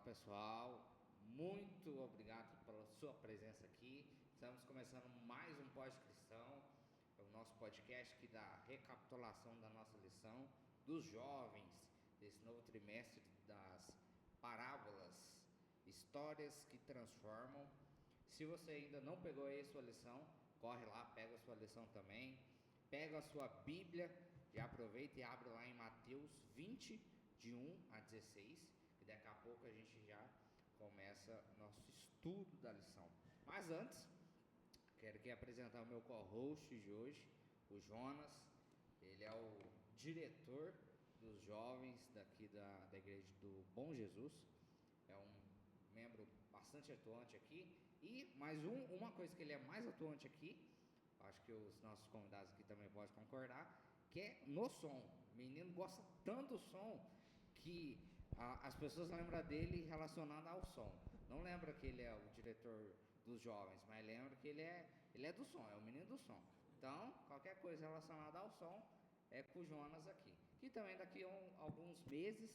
pessoal, muito obrigado pela sua presença aqui. Estamos começando mais um Pós-Cristão, é o nosso podcast que dá recapitulação da nossa lição dos jovens, desse novo trimestre das parábolas, histórias que transformam. Se você ainda não pegou aí a sua lição, corre lá, pega a sua lição também, pega a sua Bíblia, já aproveita e abre lá em Mateus 20, de 1 a 16, e daqui a pouco a gente já começa nosso estudo da lição. Mas antes, quero aqui apresentar o meu co-host de hoje, o Jonas. Ele é o diretor dos jovens daqui da igreja do Bom Jesus, é um membro bastante atuante aqui. E mais uma coisa que ele é mais atuante aqui, acho que os nossos convidados aqui também podem concordar, que é no som. O menino gosta tanto do som que as pessoas lembram dele relacionado ao som. Não lembra que ele é o diretor dos jovens, mas lembra que ele é do som, é o menino do som. Então, qualquer coisa relacionada ao som é com o Jonas aqui. Que também daqui a alguns meses,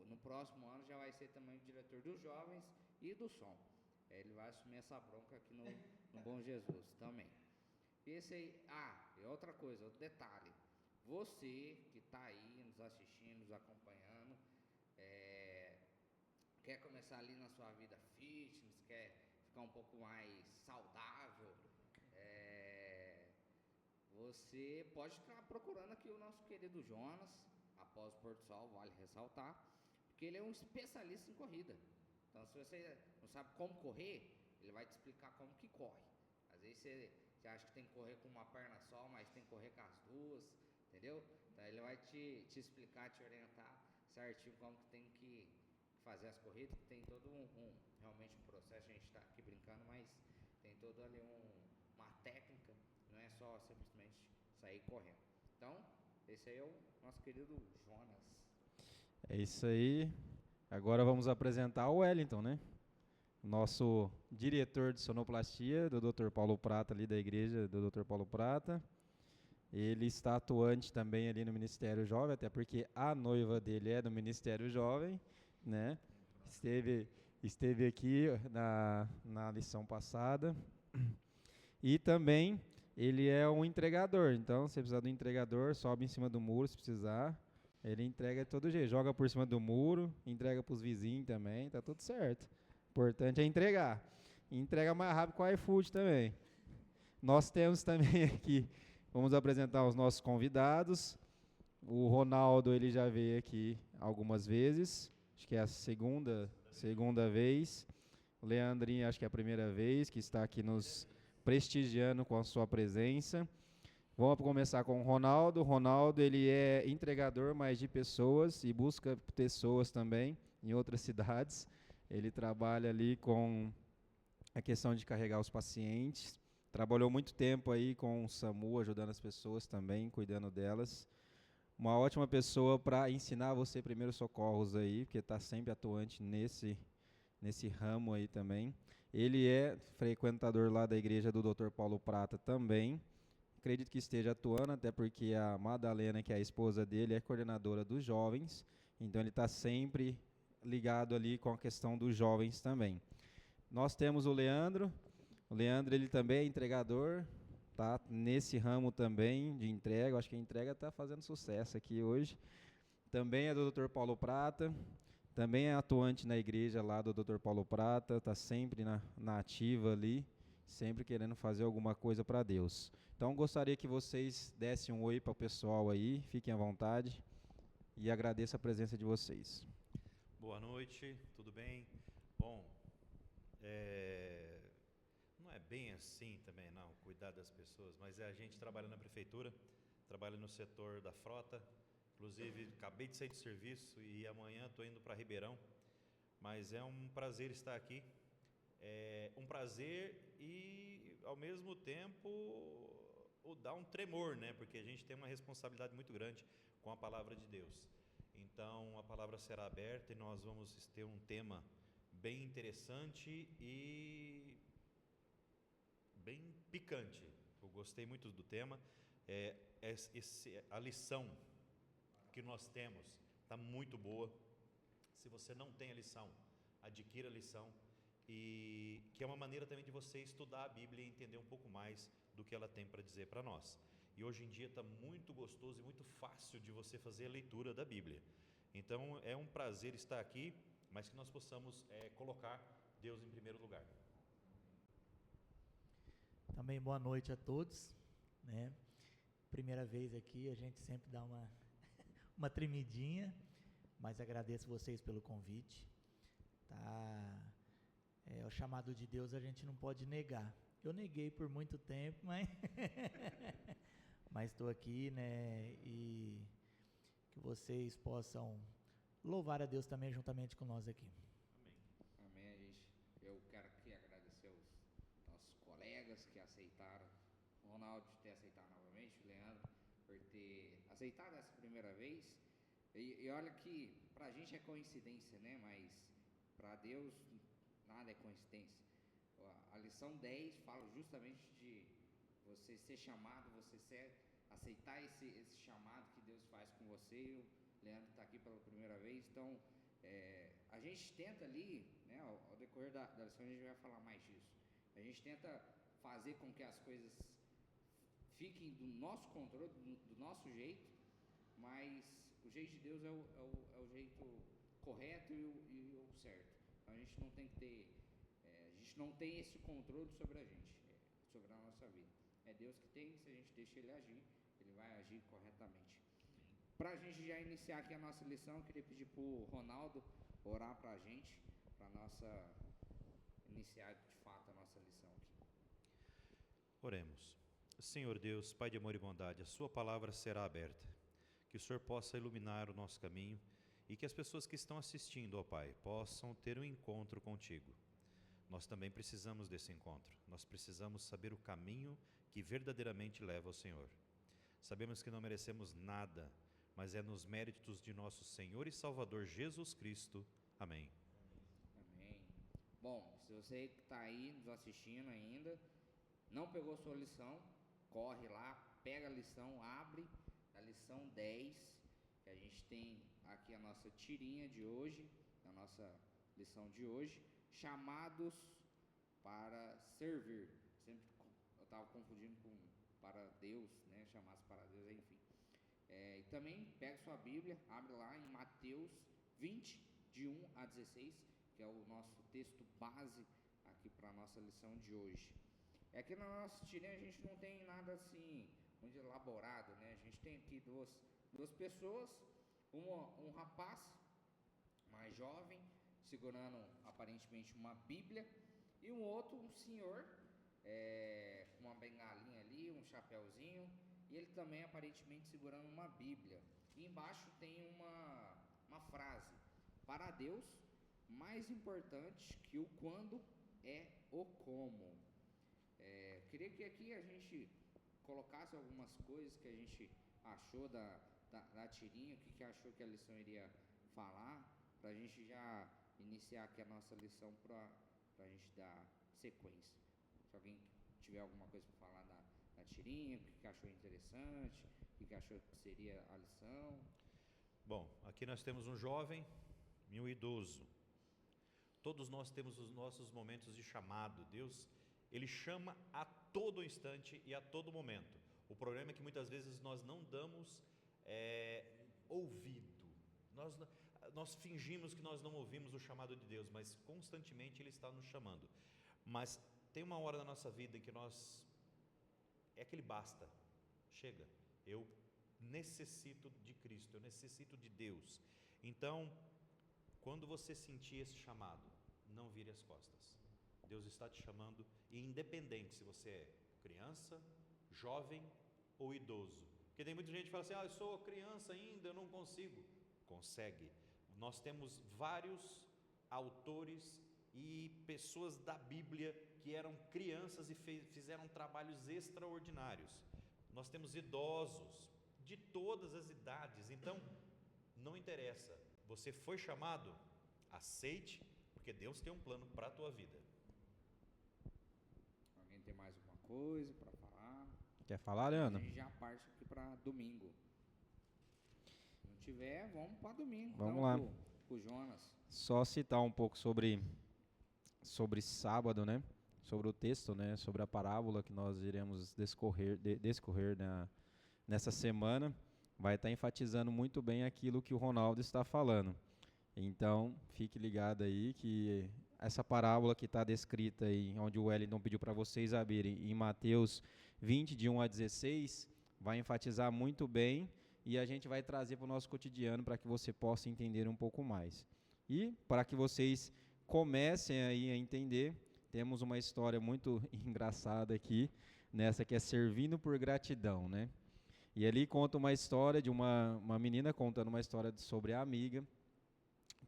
no próximo ano, já vai ser também o diretor dos jovens e do som. Ele vai assumir essa bronca aqui no Bom Jesus também. Esse aí, e outra coisa, outro detalhe. Você que está aí nos assistindo, nos acompanhando, quer começar ali na sua vida fitness, quer ficar um pouco mais saudável, você pode estar procurando aqui o nosso querido Jonas, após o pôr do sol, vale ressaltar, porque ele é um especialista em corrida. Então, se você não sabe como correr, ele vai te explicar como que corre. Às vezes você acha que tem que correr com uma perna só, mas tem que correr com as duas, entendeu? Então ele vai te explicar, te orientar certinho como que tem que fazer as corridas. Tem todo realmente um processo, a gente está aqui brincando, mas tem todo ali uma técnica, não é só simplesmente sair correndo. Então, esse aí é o nosso querido Jonas. É isso aí. Agora vamos apresentar o Wellington, né? Nosso diretor de sonoplastia, do Dr. Paulo Prata, ali da igreja do Dr. Paulo Prata. Ele está atuante também ali no Ministério Jovem, até porque a noiva dele é do Ministério Jovem, né? Esteve aqui na lição passada. E também ele é um entregador, então se precisar do entregador, sobe em cima do muro se precisar. Ele entrega de todo jeito, joga por cima do muro, entrega para os vizinhos também, tá tudo certo. O importante é entregar. E entrega mais rápido com o iFood também. Nós temos também aqui, vamos apresentar os nossos convidados. O Ronaldo, ele já veio aqui algumas vezes, acho que é a segunda vez. O Leandrinho, acho que é a primeira vez que está aqui nos prestigiando com a sua presença. Vamos começar com o Ronaldo. O Ronaldo, ele é entregador mais de pessoas e busca pessoas também em outras cidades. Ele trabalha ali com a questão de carregar os pacientes. Trabalhou muito tempo aí com o SAMU, ajudando as pessoas também, cuidando delas. Uma ótima pessoa para ensinar você primeiros socorros aí, porque está sempre atuante nesse ramo aí também. Ele é frequentador lá da igreja do Dr. Paulo Prata também. Acredito que esteja atuando, até porque a Madalena, que é a esposa dele, é coordenadora dos jovens. Então ele está sempre ligado ali com a questão dos jovens também. Nós temos o Leandro. O Leandro, ele também é entregador, tá nesse ramo também de entrega. Acho que a entrega está fazendo sucesso aqui hoje. Também é do Dr. Paulo Prata. Também é atuante na igreja lá do Dr. Paulo Prata, está sempre na ativa ali, sempre querendo fazer alguma coisa para Deus. Então, gostaria que vocês dessem um oi para o pessoal aí, fiquem à vontade, e agradeço a presença de vocês. Boa noite, tudo bem? Bom, não é bem assim também não, cuidar das pessoas, mas a gente trabalha na prefeitura, trabalha no setor da frota. Inclusive, acabei de sair do serviço e amanhã estou indo para Ribeirão, mas é um prazer estar aqui. É um prazer e, ao mesmo tempo, dá um tremor, né? Porque a gente tem uma responsabilidade muito grande com a palavra de Deus. Então, a palavra será aberta e nós vamos ter um tema bem interessante e bem picante. Eu gostei muito do tema. A lição que nós temos está muito boa. Se você não tem a lição, adquira a lição, e que é uma maneira também de você estudar a Bíblia e entender um pouco mais do que ela tem para dizer para nós. E hoje em dia está muito gostoso e muito fácil de você fazer a leitura da Bíblia. Então é um prazer estar aqui, mas que nós possamos colocar Deus em primeiro lugar. Também boa noite a todos, né? Primeira vez aqui, a gente sempre dá uma tremidinha, mas agradeço vocês pelo convite, tá? O chamado de Deus a gente não pode negar. Eu neguei por muito tempo, mas mas estou aqui, né? E que vocês possam louvar a Deus também juntamente com nós aqui. Amém, gente. Eu quero aqui agradecer os nossos colegas que aceitaram, o Ronaldo de ter aceitado novamente, o Leandro por ter aceitado essa primeira vez. E olha que pra gente é coincidência, né? Mas para Deus nada é coincidência. A lição 10 fala justamente de você ser chamado, aceitar esse chamado que Deus faz com você. E o Leandro está aqui pela primeira vez, então a gente tenta ali, né, ao decorrer da lição a gente vai falar mais disso. A gente tenta fazer com que as coisas fiquem do nosso controle, do nosso jeito, mas o jeito de Deus é o jeito correto e o certo. Então a gente não tem que ter, a gente não tem esse controle sobre a gente, sobre a nossa vida. É Deus que tem, se a gente deixa Ele agir, Ele vai agir corretamente. Para a gente já iniciar aqui a nossa lição, eu queria pedir para o Ronaldo orar para a gente, para iniciar de fato a nossa lição aqui. Oremos. Senhor Deus, Pai de amor e bondade, a sua palavra será aberta, que o Senhor possa iluminar o nosso caminho e que as pessoas que estão assistindo, ó Pai, possam ter um encontro contigo. Nós também precisamos desse encontro, nós precisamos saber o caminho que verdadeiramente leva ao Senhor. Sabemos que não merecemos nada, mas é nos méritos de nosso Senhor e Salvador Jesus Cristo. Amém. Amém. Bom, se você que está aí nos assistindo ainda, não pegou sua lição, corre lá, pega a lição, abre a lição 10, que a gente tem aqui a nossa tirinha de hoje, a nossa lição de hoje, chamados para servir. Sempre eu estava confundindo com para Deus, né? Chamados para Deus, enfim. E também pega sua Bíblia, abre lá em Mateus 20, de 1 a 16, que é o nosso texto base aqui para a nossa lição de hoje. Aqui na nossa tirinha a gente não tem nada assim muito elaborado, né? A gente tem aqui duas pessoas, um rapaz mais jovem segurando aparentemente uma Bíblia e um outro, um senhor com uma bengalinha ali, um chapéuzinho, e ele também aparentemente segurando uma Bíblia. E embaixo tem uma frase: para Deus, mais importante que o quando é o como. Queria que aqui a gente colocasse algumas coisas que a gente achou da tirinha, o que achou que a lição iria falar, para a gente já iniciar aqui a nossa lição, para a gente dar sequência. Se alguém tiver alguma coisa para falar da tirinha, o que achou interessante, o que achou que seria a lição. Bom, aqui nós temos um jovem e um idoso. Todos nós temos os nossos momentos de chamado. Deus, Ele chama a todo instante e a todo momento. O problema é que muitas vezes nós não damos ouvido. Nós fingimos que nós não ouvimos o chamado de Deus, mas constantemente Ele está nos chamando. Mas tem uma hora na nossa vida que é aquele basta, chega, eu necessito de Cristo, eu necessito de Deus. Então, quando você sentir esse chamado, não vire as costas. Deus está te chamando, e independente se você é criança, jovem ou idoso. Porque tem muita gente que fala assim: eu sou criança ainda, eu não consigo. Consegue. Nós temos vários autores e pessoas da Bíblia que eram crianças e fizeram trabalhos extraordinários. Nós temos idosos de todas as idades. Então, não interessa, você foi chamado, aceite, porque Deus tem um plano para a tua vida. Alguém tem mais alguma coisa para falar? Quer falar, Leandro? A gente já parte aqui para domingo. Se não tiver, vamos para domingo. Vamos então, lá. O Jonas. Só citar um pouco sobre sábado, né? Sobre o texto, né? Sobre a parábola que nós iremos discorrer nessa semana. Vai estar enfatizando muito bem aquilo que o Ronaldo está falando. Então, fique ligado aí que essa parábola que está descrita aí, onde o Wellington pediu para vocês abrirem, em Mateus 20, de 1 a 16, vai enfatizar muito bem e a gente vai trazer para o nosso cotidiano para que você possa entender um pouco mais. E para que vocês comecem aí a entender, temos uma história muito engraçada aqui, nessa que é servindo por gratidão, né? E ali conta uma história de uma menina contando uma história sobre a amiga,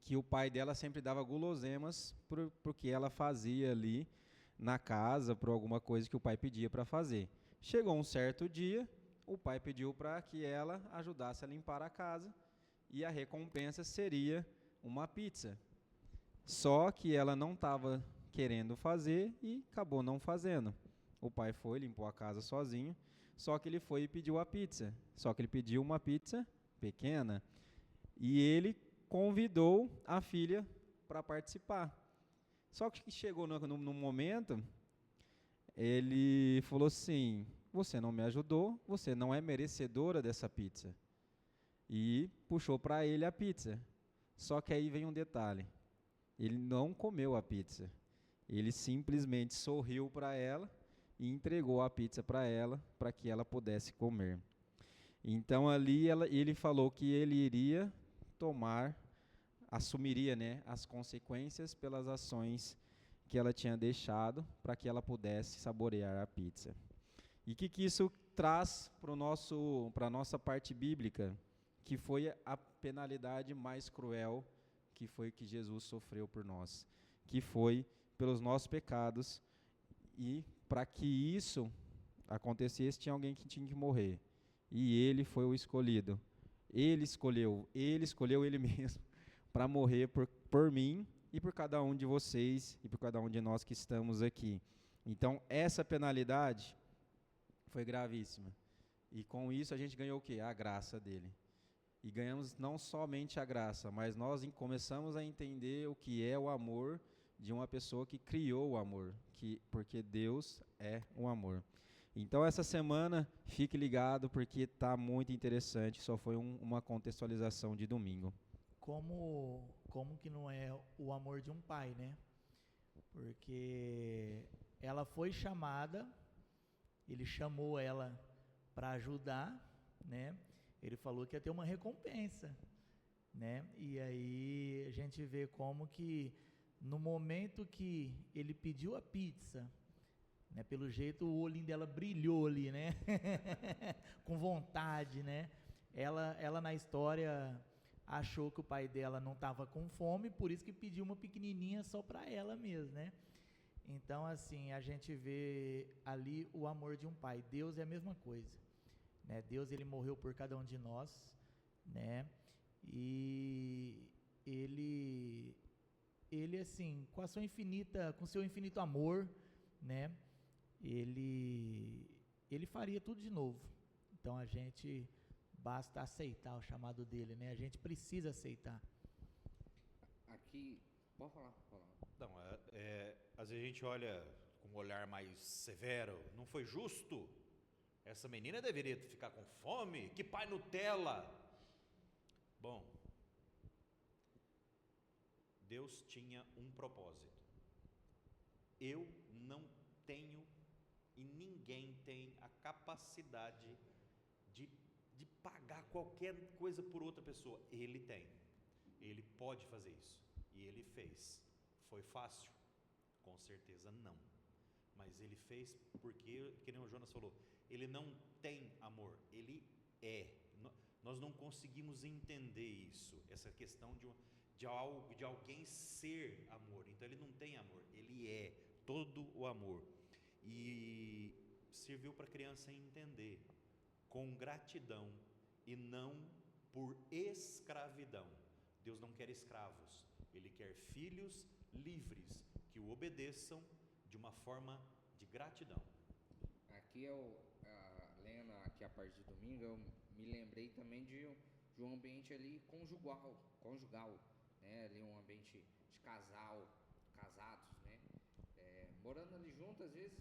que o pai dela sempre dava guloseimas porque ela fazia ali na casa, por alguma coisa que o pai pedia para fazer. Chegou um certo dia, o pai pediu para que ela ajudasse a limpar a casa e a recompensa seria uma pizza. Só que ela não estava querendo fazer e acabou não fazendo. O pai foi, limpou a casa sozinho, só que ele foi e pediu a pizza. Só que ele pediu uma pizza pequena e ele convidou a filha para participar. Só que chegou no momento, ele falou assim: você não me ajudou, você não é merecedora dessa pizza. E puxou para ele a pizza. Só que aí vem um detalhe: ele não comeu a pizza. Ele simplesmente sorriu para ela e entregou a pizza para ela, para que ela pudesse comer. Então ali ele falou que ele iria assumiria, né, as consequências pelas ações que ela tinha deixado para que ela pudesse saborear a pizza. E o que isso traz para a nossa parte bíblica? Que foi a penalidade mais cruel que foi que Jesus sofreu por nós, que foi pelos nossos pecados, e para que isso acontecesse tinha alguém que tinha que morrer, e ele foi o escolhido. Ele escolheu ele mesmo para morrer por mim e por cada um de vocês e por cada um de nós que estamos aqui. Então, essa penalidade foi gravíssima. E com isso a gente ganhou o quê? A graça dele. E ganhamos não somente a graça, mas nós começamos a entender o que é o amor de uma pessoa que criou o amor, porque Deus é um amor. Então, essa semana, fique ligado, porque está muito interessante, só foi uma contextualização de domingo. Como que não é o amor de um pai, né? Porque ela foi chamada, ele chamou ela para ajudar, né? Ele falou que ia ter uma recompensa, né? E aí a gente vê como que no momento que ele pediu a pizza, né, pelo jeito o olhinho dela brilhou ali, né? Com vontade, né? Ela na história achou que o pai dela não estava com fome, por isso que pediu uma pequenininha só para ela mesmo, né? Então, assim, a gente vê ali o amor de um pai. Deus é a mesma coisa, né? Deus, ele morreu por cada um de nós, né? E ele assim, com seu infinito amor, né? Ele faria tudo de novo. Então, a gente basta aceitar o chamado dele, né? A gente precisa aceitar. Aqui, pode falar. Não, às vezes a gente olha com um olhar mais severo. Não foi justo? Essa menina deveria ficar com fome? Que pai Nutella! Bom, Deus tinha um propósito. Eu não tenho e ninguém tem a capacidade de pagar qualquer coisa por outra pessoa. Ele tem. Ele pode fazer isso. E ele fez. Foi fácil? Com certeza não. Mas ele fez porque, que nem o Jonas falou, ele não tem amor, ele é. Nós não conseguimos entender isso, essa questão de alguém ser amor. Então ele não tem amor, ele é todo o amor. E serviu para a criança entender, com gratidão e não por escravidão. Deus não quer escravos, Ele quer filhos livres que o obedeçam de uma forma de gratidão. Aqui lendo aqui a parte de domingo, eu me lembrei também de um ambiente ali conjugal, né? Ali um ambiente de casal, casados, né? Morando ali junto, às vezes,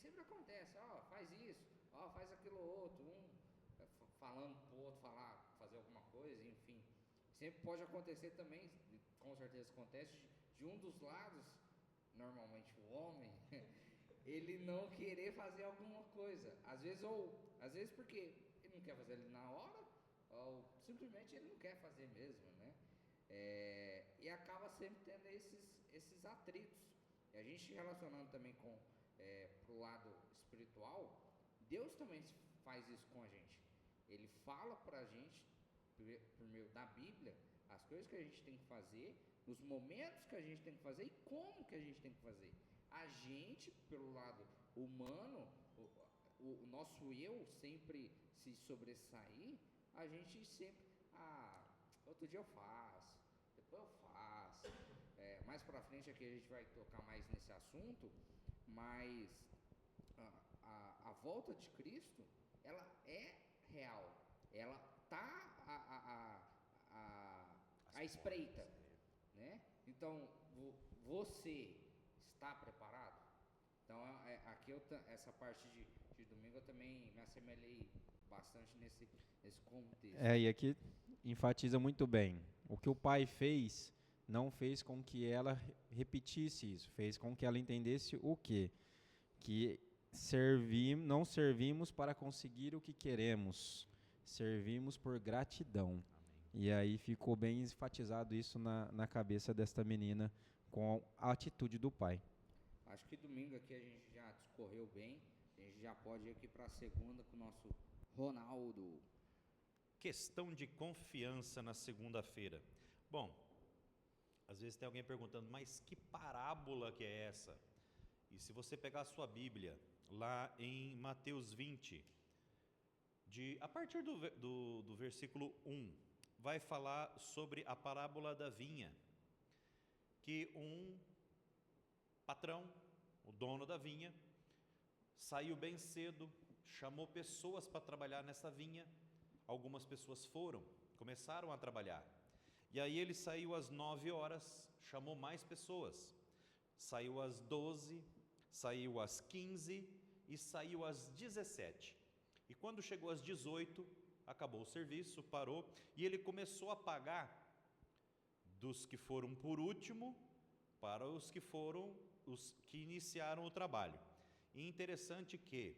sempre acontece, ó, faz isso, ó, faz aquilo outro, falando pro outro fazer alguma coisa, enfim. Sempre pode acontecer também, com certeza acontece, de um dos lados, normalmente o homem, ele não querer fazer alguma coisa. Às vezes porque ele não quer fazer ali na hora, ou simplesmente ele não quer fazer mesmo, né? E acaba sempre tendo esses atritos. E a gente relacionando também pro lado espiritual, Deus também faz isso com a gente. Ele fala pra gente, por meio da Bíblia, as coisas que a gente tem que fazer, os momentos que a gente tem que fazer e como que a gente tem que fazer. A gente, pelo lado humano, o nosso eu sempre se sobressair, a gente sempre, outro dia eu faço, depois eu faço. Mais pra frente aqui a gente vai tocar mais nesse assunto, mas a volta de Cristo, ela é real, ela tá à espreita, né? Então, você está preparado? Então, aqui essa parte de domingo eu também me assemelhei bastante nesse contexto. E aqui enfatiza muito bem. O que o pai fez, não fez com que ela repetisse isso, fez com que ela entendesse o quê? Que não servimos para conseguir o que queremos, servimos por gratidão. Amém. E aí ficou bem enfatizado isso na cabeça desta menina com a atitude do pai. Acho que domingo aqui a gente já discorreu bem, a gente já pode ir aqui para a segunda com o nosso Ronaldo. Questão de confiança na segunda-feira. Bom, às vezes tem alguém perguntando, mas que parábola que é essa? E se você pegar a sua Bíblia, lá em Mateus 20, a partir do versículo 1, vai falar sobre a parábola da vinha, que um patrão, o dono da vinha, saiu bem cedo, chamou pessoas para trabalhar nessa vinha, algumas pessoas começaram a trabalhar, e aí ele saiu às 9 horas, chamou mais pessoas, saiu às 12, saiu às 15 e saiu às 17, e quando chegou às 18, acabou o serviço, parou, e ele começou a pagar dos que foram por último para os que iniciaram o trabalho. E interessante que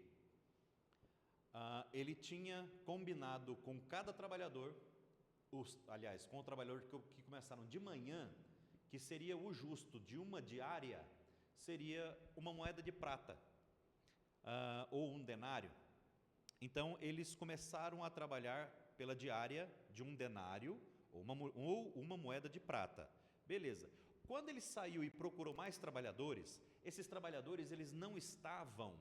ele tinha combinado com cada trabalhador, com o trabalhador que começaram de manhã, que seria o justo de uma diária, seria uma moeda de prata, ou um denário. Então, eles começaram a trabalhar pela diária de um denário ou uma moeda de prata. Beleza. Quando ele saiu e procurou mais trabalhadores, esses trabalhadores eles não estavam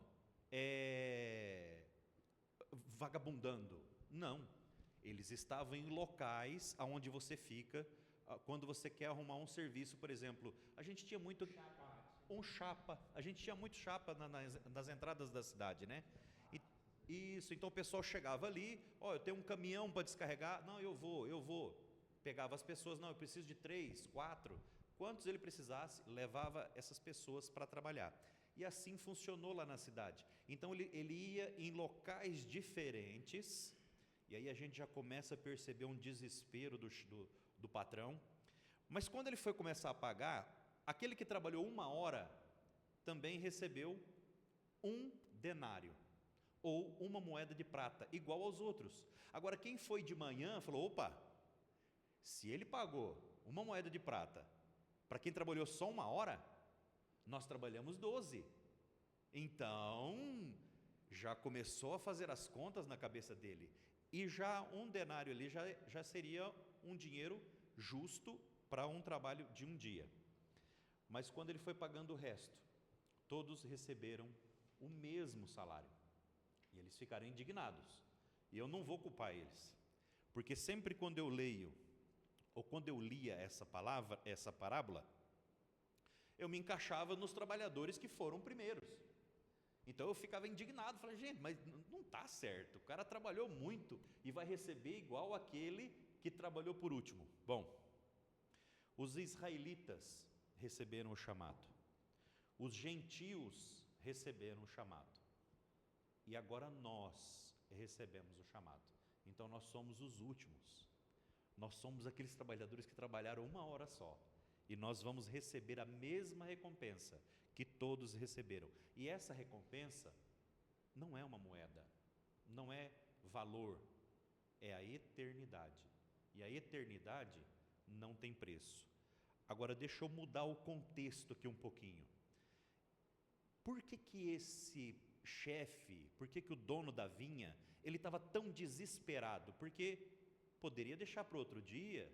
vagabundando. Não. Eles estavam em locais onde você fica quando você quer arrumar um serviço, por exemplo. A gente tinha muito chapa. A gente tinha muito chapa nas entradas da cidade, né? Isso, então o pessoal chegava ali, eu tenho um caminhão para descarregar, não, eu vou, pegava as pessoas, não, eu preciso de 3, 4, quantos ele precisasse, levava essas pessoas para trabalhar, e assim funcionou lá na cidade. Então ele ia em locais diferentes, e aí a gente já começa a perceber um desespero do patrão, mas quando ele foi começar a pagar, aquele que trabalhou 1 hora, também recebeu 1 denário, ou uma moeda de prata, igual aos outros. Agora, quem foi de manhã, falou, opa, se ele pagou 1 moeda de prata, para quem trabalhou só 1 hora, nós trabalhamos 12. Então, já começou a fazer as contas na cabeça dele, e já 1 denário ali já seria um dinheiro justo para um trabalho de um dia. Mas quando ele foi pagando o resto, todos receberam o mesmo salário. E eles ficaram indignados. E eu não vou culpar eles, porque sempre quando eu leio, ou quando eu lia essa parábola, eu me encaixava nos trabalhadores que foram primeiros. Então eu ficava indignado, falei, gente, mas não está certo, o cara trabalhou muito e vai receber igual aquele que trabalhou por último. Bom, Os israelitas receberam o chamado. Os gentios receberam o chamado. E agora nós recebemos o chamado. Então nós somos os últimos. Nós somos aqueles trabalhadores que trabalharam 1 hora só. E nós vamos receber a mesma recompensa que todos receberam. E essa recompensa não é uma moeda, não é valor, é a eternidade. E a eternidade não tem preço. Agora deixa eu mudar o contexto aqui um pouquinho. Por que esse chefe, por que o dono da vinha, ele estava tão desesperado? Porque poderia deixar para outro dia,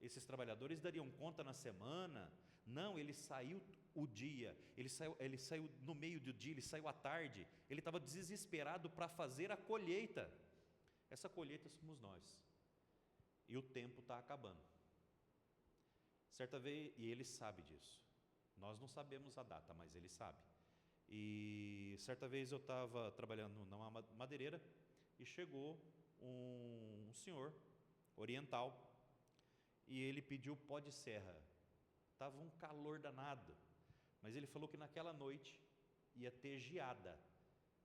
esses trabalhadores dariam conta na semana. Não, ele saiu o dia, ele saiu no meio do dia, ele saiu à tarde, ele estava desesperado para fazer a colheita. Essa colheita somos nós. E o tempo está acabando. Certa vez, e ele sabe disso. Nós não sabemos a data, mas ele sabe. E certa vez eu estava trabalhando numa madeireira e chegou um senhor oriental e ele pediu pó de serra. Estava um calor danado, mas ele falou que naquela noite ia ter geada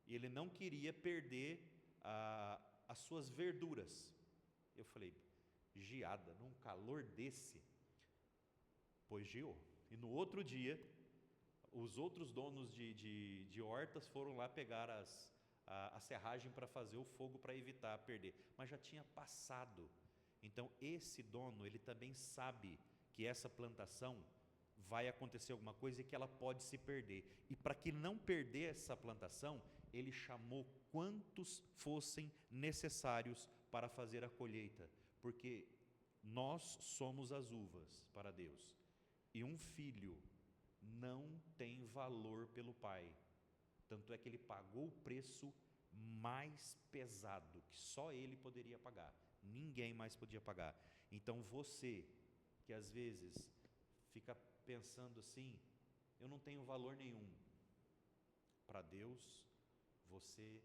e ele não queria perder as suas verduras. Eu falei, geada num calor desse? Pois geou. E no outro dia, os outros donos de hortas foram lá pegar a serragem para fazer o fogo para evitar perder, mas já tinha passado. Então esse dono, ele também sabe que essa plantação vai acontecer alguma coisa e que ela pode se perder. E para que não perder essa plantação, ele chamou quantos fossem necessários para fazer a colheita, porque nós somos as uvas para Deus. E um filho não tem valor pelo pai. Tanto é que ele pagou o preço mais pesado, que só ele poderia pagar. Ninguém mais podia pagar. Então você, que às vezes fica pensando assim, eu não tenho valor nenhum. Para Deus, você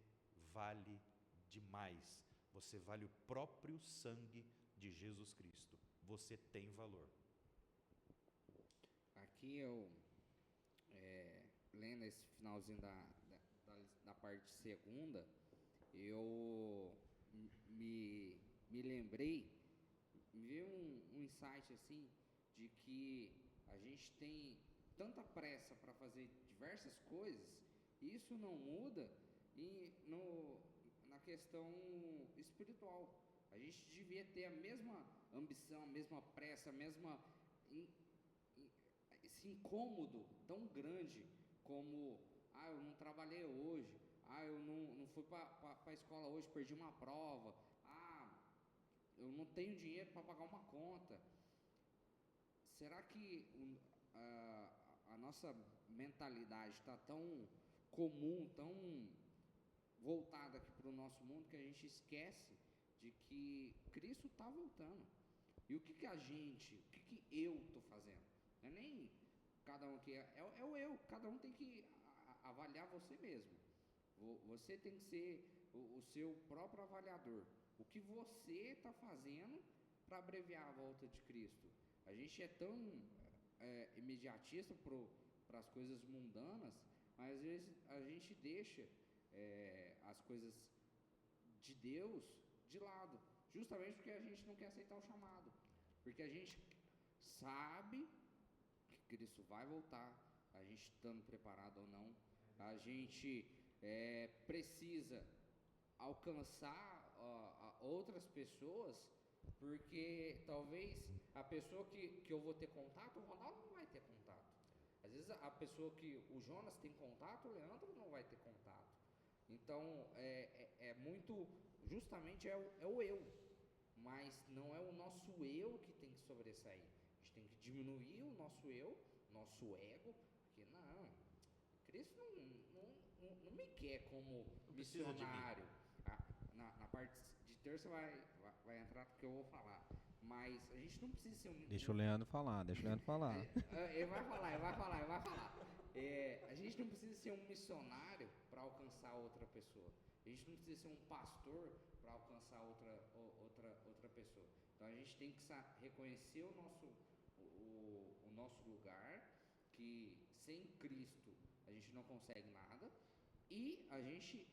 vale demais. Você vale o próprio sangue de Jesus Cristo. Você tem valor. Aqui eu, lendo esse finalzinho da parte segunda, eu me lembrei, me veio um insight assim, de que a gente tem tanta pressa para fazer diversas coisas, e isso não muda na questão espiritual. A gente devia ter a mesma ambição, a mesma pressa, esse incômodo tão grande como, eu não trabalhei hoje, eu não fui para a escola hoje, perdi uma prova, eu não tenho dinheiro para pagar uma conta. Será que a nossa mentalidade está tão comum, tão voltada aqui para o nosso mundo, que a gente esquece de que Cristo está voltando? E o que eu estou fazendo? Não é nem cada um aqui, é o eu. Cada um tem que avaliar você mesmo. Você tem que ser o seu próprio avaliador. O que você está fazendo para abreviar a volta de Cristo? A gente é tão imediatista para as coisas mundanas, mas às vezes a gente deixa as coisas de Deus de lado, justamente porque a gente não quer aceitar o chamado, porque a gente sabe que Cristo vai voltar, a gente estando preparado ou não, a gente precisa alcançar outras pessoas, porque talvez a pessoa que eu vou ter contato, o Ronaldo não vai ter contato. Às vezes a pessoa que o Jonas tem contato, o Leandro não vai ter contato. Então muito, justamente é o eu, mas não é o nosso eu que tem que sobressair. A gente tem que diminuir o nosso eu, nosso ego, porque não, Cristo não me quer como missionário. Na parte de terça vai entrar porque eu vou falar, mas a gente não precisa ser Deixa o Leandro falar. Ele vai falar. A gente não precisa ser um missionário para alcançar outra pessoa. A gente não precisa ser um pastor para alcançar outra pessoa. Então a gente tem que reconhecer o o nosso lugar, que sem Cristo a gente não consegue nada, e a gente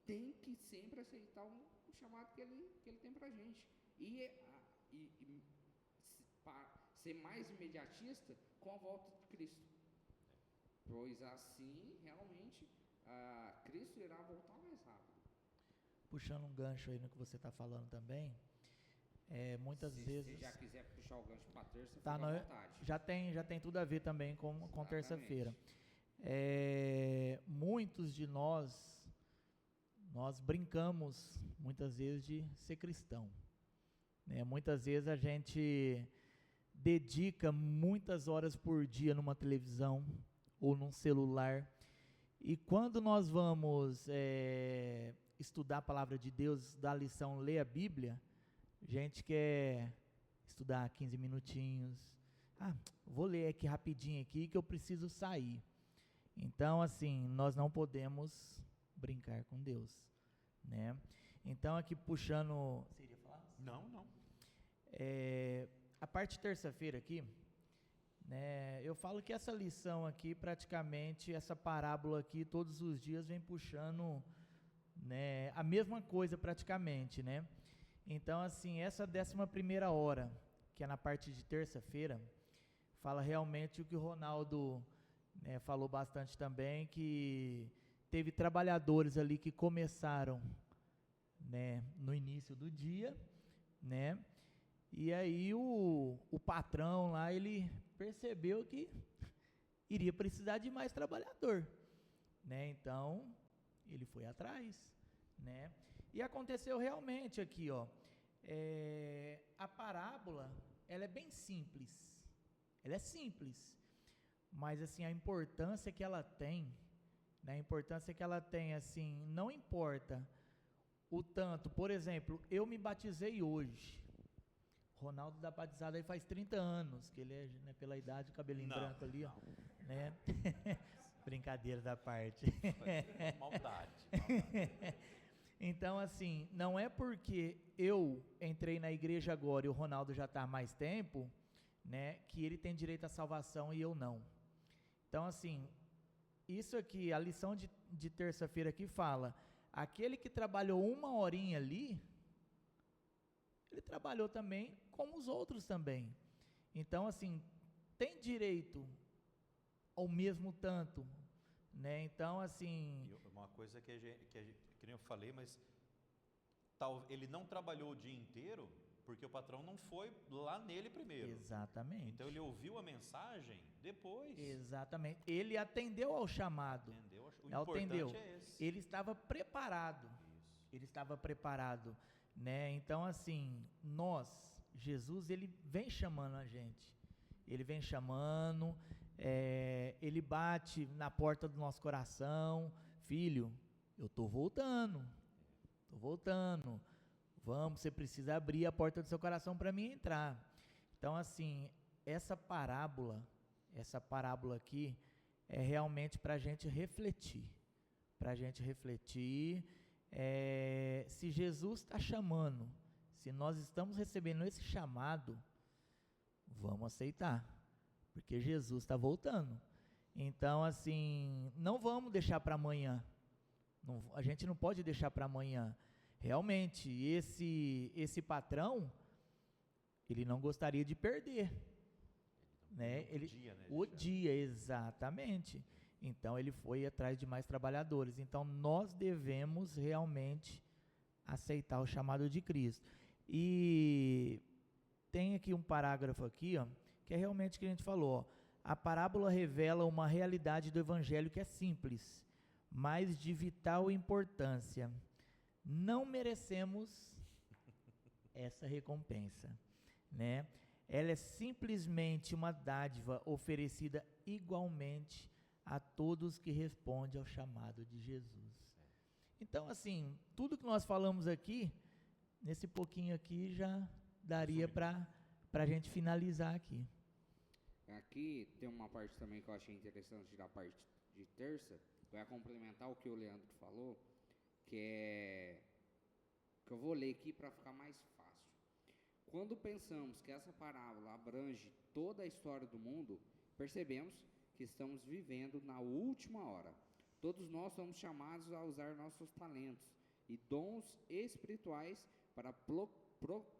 tem que sempre aceitar o chamado que ele tem pra gente. Ser mais imediatista com a volta de Cristo. Pois assim, realmente, Cristo irá voltar mais rápido. Puxando um gancho aí no que você está falando também, muitas vezes... Se já quiser puxar o gancho para terça, tá, fica à vontade. Já tem tudo a ver também com terça-feira. Muitos de nós brincamos muitas vezes de ser cristão, né? Muitas vezes a gente dedica muitas horas por dia numa televisão ou num celular, e quando nós vamos estudar a palavra de Deus, dar a lição, ler a Bíblia, a gente quer estudar 15 minutinhos, vou ler aqui rapidinho aqui que eu preciso sair. Então, assim, nós não podemos brincar com Deus, né? Então, aqui puxando... Você iria falar? Não. A parte de terça-feira aqui, né, eu falo que essa lição aqui, praticamente, essa parábola aqui, todos os dias vem puxando, né, a mesma coisa praticamente, né? Então, assim, essa 11ª hora, que é na parte de terça-feira, fala realmente o que o Ronaldo, né, falou bastante também, que teve trabalhadores ali que começaram, né, no início do dia, né, e aí o patrão lá, ele percebeu que iria precisar de mais trabalhador, né, então ele foi atrás, né, e aconteceu realmente aqui, ó, a parábola, ela é bem simples, ela é simples, mas assim, a importância que ela tem, né, a importância que ela tem, assim, não importa o tanto, por exemplo, eu me batizei hoje, Ronaldo está batizado aí faz 30 anos, que ele é, né, pela idade, cabelinho branco ali, ó, né, brincadeira da parte. Maldade. Então, assim, não é porque eu entrei na igreja agora e o Ronaldo já está há mais tempo, né, que ele tem direito à salvação e eu não. Então, assim, isso aqui, a lição de terça-feira aqui fala, aquele que trabalhou 1 horinha ali, ele trabalhou também como os outros também. Então, assim, tem direito ao mesmo tanto, né? Então, assim... Uma coisa que nem eu falei, mas ele não trabalhou o dia inteiro porque o patrão não foi lá nele primeiro. Exatamente. Então ele ouviu a mensagem depois. Exatamente. Ele atendeu ao chamado. O importante é esse. Ele estava preparado. Isso. Ele estava preparado, né? Então, assim, Jesus, ele vem chamando a gente. Ele vem chamando, ele bate na porta do nosso coração. Filho, eu estou voltando. Vamos, você precisa abrir a porta do seu coração para mim entrar. Então, assim, essa parábola aqui é realmente para a gente refletir. Se Jesus está chamando, se nós estamos recebendo esse chamado, vamos aceitar, porque Jesus está voltando. Então, assim, não vamos deixar para amanhã. A gente não pode deixar para amanhã. Realmente, esse patrão, ele não gostaria de perder, né? O dia, exatamente. Então, ele foi atrás de mais trabalhadores. Então, nós devemos realmente aceitar o chamado de Cristo. E tem aqui um parágrafo aqui, ó, que é realmente o que a gente falou. Ó, a parábola revela uma realidade do evangelho que é simples, mas de vital importância. Não merecemos essa recompensa, né? Ela é simplesmente uma dádiva oferecida igualmente a todos que respondem ao chamado de Jesus. Então, assim, tudo que nós falamos aqui, nesse pouquinho aqui, já daria para a gente finalizar aqui. Aqui tem uma parte também que eu achei interessante da parte de terça, que vai complementar o que o Leandro falou, que eu vou ler aqui para ficar mais fácil. quando pensamos que essa parábola abrange toda a história do mundo, percebemos que estamos vivendo na última hora. Todos nós somos chamados a usar nossos talentos e dons espirituais para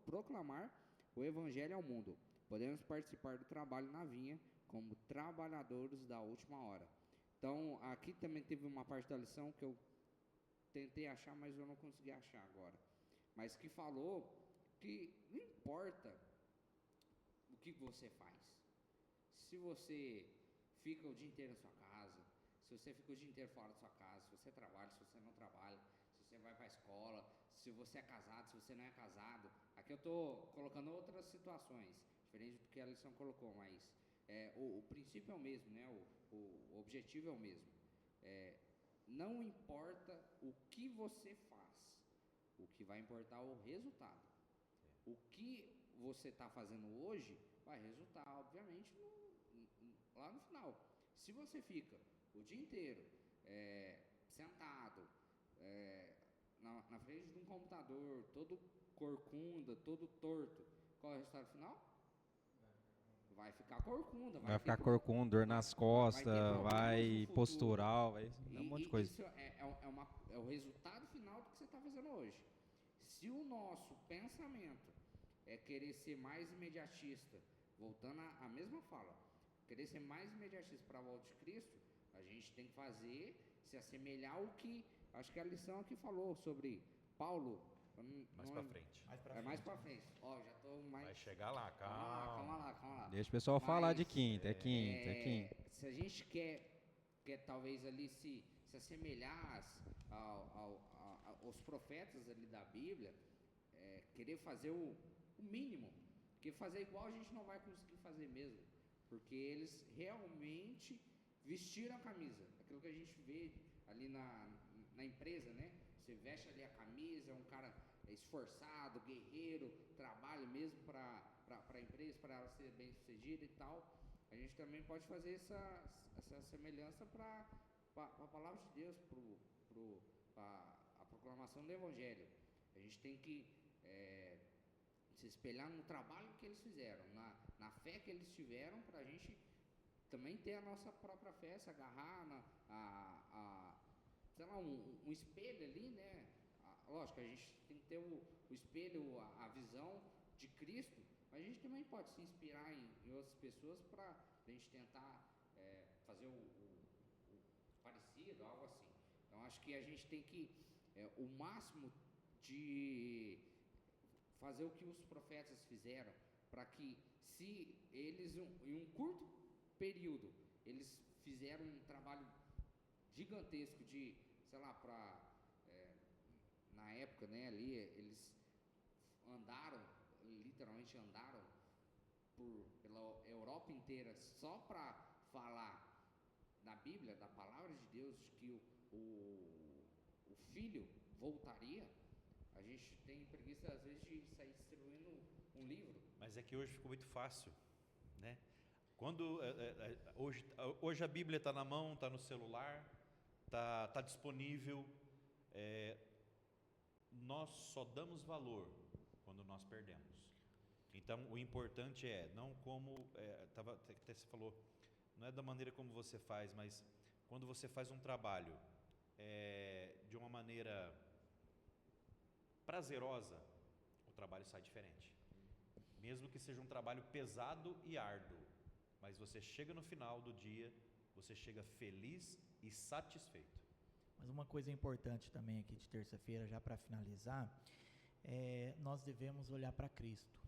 proclamar o Evangelho ao mundo. Podemos participar do trabalho na vinha como trabalhadores da última hora. Então, aqui também teve uma parte da lição que eu tentei achar, mas eu não consegui achar agora. Mas que falou que não importa o que você faz. Se você fica o dia inteiro na sua casa, se você fica o dia inteiro fora da sua casa, se você trabalha, se você não trabalha, se você vai para a escola, se você é casado, se você não é casado. Aqui eu estou colocando outras situações, diferente do que a lição colocou, mas o princípio é o mesmo, né? O objetivo é o mesmo. Não importa o que você faz, o que vai importar é o resultado. O que você está fazendo hoje vai resultar, obviamente, lá no final. Se você fica o dia inteiro sentado na frente de um computador, todo corcunda, todo torto, qual é o resultado final? Vai ficar corcunda. Vai ficar corcunda, dor nas costas, vai postural, vai um monte de coisa. Isso é o resultado final do que você está fazendo hoje. Se o nosso pensamento é querer ser mais imediatista, voltando à mesma fala, querer ser mais imediatista para a volta de Cristo, a gente tem que se assemelhar ao que, acho que a lição aqui falou sobre Paulo. Mais para frente. Mais para frente. Ó, já tô mais... Vai chegar lá, calma lá. Deixa o pessoal falar de quinta, é quinta. Se a gente quer talvez ali se assemelhar aos profetas ali da Bíblia, querer fazer o mínimo, porque fazer igual a gente não vai conseguir fazer mesmo, porque eles realmente vestiram a camisa, aquilo que a gente vê ali na empresa, né? Você veste ali a camisa, é um cara esforçado, guerreiro, trabalha mesmo para a empresa, para ela ser bem sucedida e tal. A gente também pode fazer essa semelhança para a palavra de Deus, para a proclamação do Evangelho. A gente tem que se espelhar no trabalho que eles fizeram, na fé que eles tiveram, para a gente também ter a nossa própria fé, se agarrar sei lá, um espelho ali, né? Lógico, a gente tem que ter o espelho, a visão de Cristo, mas a gente também pode se inspirar em outras pessoas para a gente tentar fazer o parecido, algo assim. Então, acho que a gente tem que, o máximo de fazer o que os profetas fizeram, para que, se eles, em um curto período, eles fizeram um trabalho gigantesco de, sei lá, na época, né, ali, eles literalmente andaram pela Europa inteira só para falar da Bíblia, da palavra de Deus, que o Filho voltaria. A gente tem preguiça, às vezes, de sair distribuindo um livro. Mas é que hoje ficou muito fácil, né? Quando hoje a Bíblia está na mão, está no celular, está disponível. Nós só damos valor quando nós perdemos. Então, o importante não como até você falou, não é da maneira como você faz, mas quando você faz um trabalho de uma maneira prazerosa, o trabalho sai diferente. Mesmo que seja um trabalho pesado e árduo, mas você chega no final do dia, você chega feliz e satisfeito. Mas uma coisa importante também aqui de terça-feira, já para finalizar, nós devemos olhar para Cristo,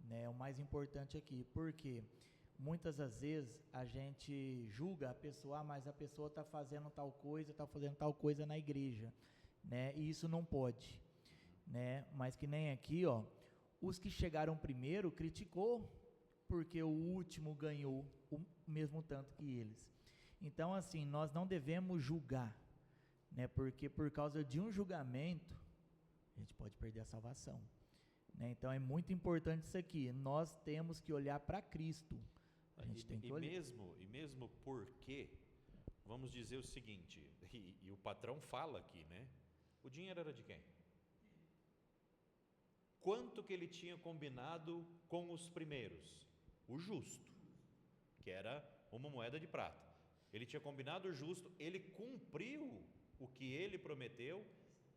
né? O mais importante aqui, porque muitas das vezes a gente julga a pessoa, mas a pessoa está fazendo tal coisa na igreja, né? E isso não pode, né? Mas que nem aqui, ó, os que chegaram primeiro criticou porque o último ganhou o mesmo tanto que eles. Então, assim, nós não devemos julgar, né? Porque por causa de um julgamento, a gente pode perder a salvação, né? Então, é muito importante isso aqui. Nós temos que olhar para Cristo. A gente tem que olhar. E mesmo porque, vamos dizer o seguinte, e o patrão fala aqui, né? O dinheiro era de quem? quanto que ele tinha combinado com os primeiros? O justo, que era uma moeda de prata. Ele tinha combinado o justo, ele cumpriu o que ele prometeu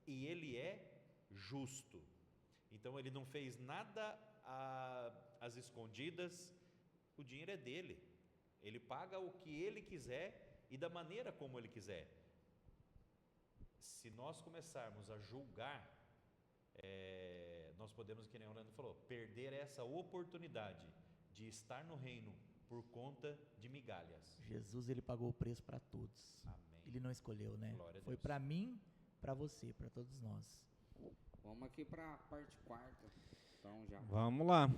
e ele é justo. Então ele não fez nada às escondidas, o dinheiro é dele. Ele paga o que ele quiser e da maneira como ele quiser. Se nós começarmos a julgar, nós podemos, que nem o Orlando falou, perder essa oportunidade de estar no reino por conta de migalhas. Jesus, ele pagou o preço para todos. Amém. Ele não escolheu, né? Glória a Foi Deus. para mim, para você, para todos nós. Vamos aqui para a parte quarta. Então já. Vamos lá.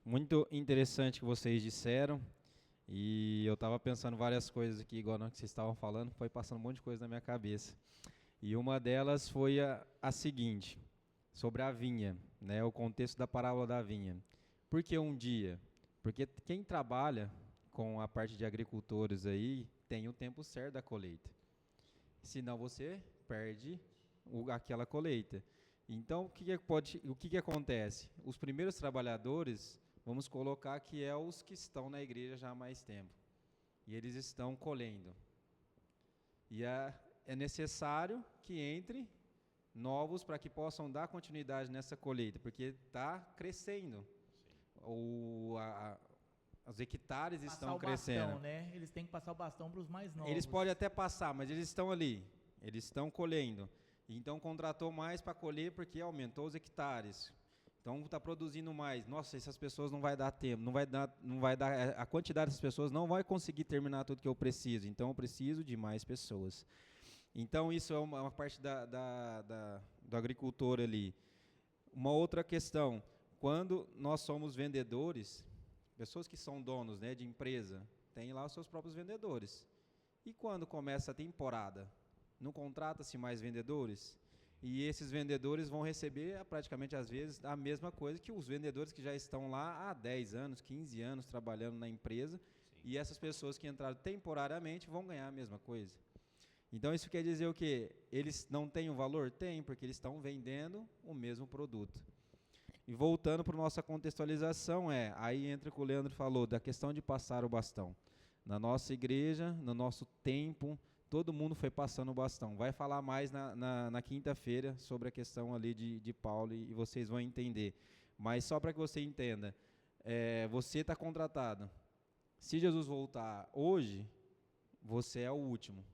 Muito interessante o que vocês disseram. E eu estava pensando várias coisas aqui, igual que vocês estavam falando, foi passando um monte de coisa na minha cabeça. E uma delas foi a seguinte, sobre a vinha, né, o contexto da parábola da vinha. Por que um dia? Porque quem trabalha com a parte de agricultores aí tem o tempo certo da colheita. Senão você perde aquela colheita. Então, o que acontece? Os primeiros trabalhadores, vamos colocar que é os que estão na igreja já há mais tempo. E eles estão colhendo. E é necessário que entre novos para que possam dar continuidade nessa colheita, porque está crescendo. Os hectares estão crescendo. Bastão, né? Eles têm que passar o bastão para os mais novos. Eles podem até passar, mas eles estão ali, eles estão colhendo. Então contratou mais para colher porque aumentou os hectares. Então está produzindo mais. Nossa, essas pessoas não vai dar tempo, não vai dar, a quantidade dessas pessoas não vai conseguir terminar tudo que eu preciso. Então eu preciso de mais pessoas. Então isso é uma parte do agricultor ali. Uma outra questão, quando nós somos vendedores, pessoas que são donos, né, de empresa, têm lá os seus próprios vendedores. E quando começa a temporada, não contrata-se mais vendedores? E esses vendedores vão receber, praticamente às vezes, a mesma coisa que os vendedores que já estão lá há 10 anos, 15 anos trabalhando na empresa. Sim. E essas pessoas que entraram temporariamente vão ganhar a mesma coisa. Então isso quer dizer o quê? Eles não têm o valor? Tem, porque eles estão vendendo o mesmo produto. E voltando para a nossa contextualização, aí entra o que o Leandro falou, da questão de passar o bastão. Na nossa igreja, no nosso tempo, todo mundo foi passando o bastão. Vai falar mais na quinta-feira sobre a questão ali de Paulo e vocês vão entender. Mas só para que você entenda, você está contratado. Se Jesus voltar hoje, você é o último.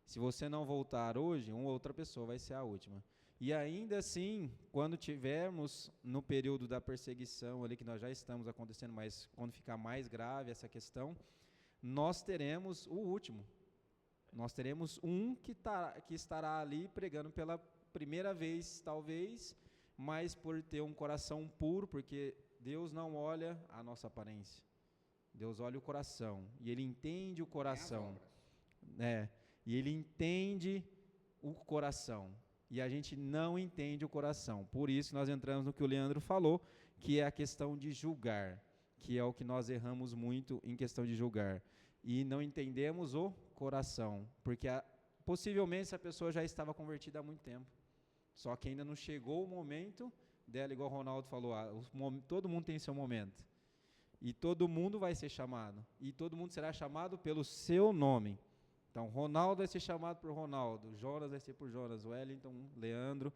Se você não voltar hoje, uma outra pessoa vai ser a última. E ainda assim, quando tivermos no período da perseguição ali, que nós já estamos acontecendo, mas quando ficar mais grave essa questão, nós teremos o último. Nós teremos um que estará ali pregando pela primeira vez, talvez, mas por ter um coração puro, porque Deus não olha a nossa aparência. Deus olha o coração, e Ele entende o coração. E Ele entende o coração. E a gente não entende o coração. Por isso nós entramos no que o Leandro falou, que é a questão de julgar, que é o que nós erramos muito em questão de julgar. E não entendemos o coração, porque possivelmente essa pessoa já estava convertida há muito tempo. Só que ainda não chegou o momento dela, igual o Ronaldo falou, todo mundo tem seu momento. E todo mundo vai ser chamado. E todo mundo será chamado pelo seu nome. Então, Ronaldo vai ser chamado por Ronaldo, Jonas vai ser por Jonas, Wellington, Leandro,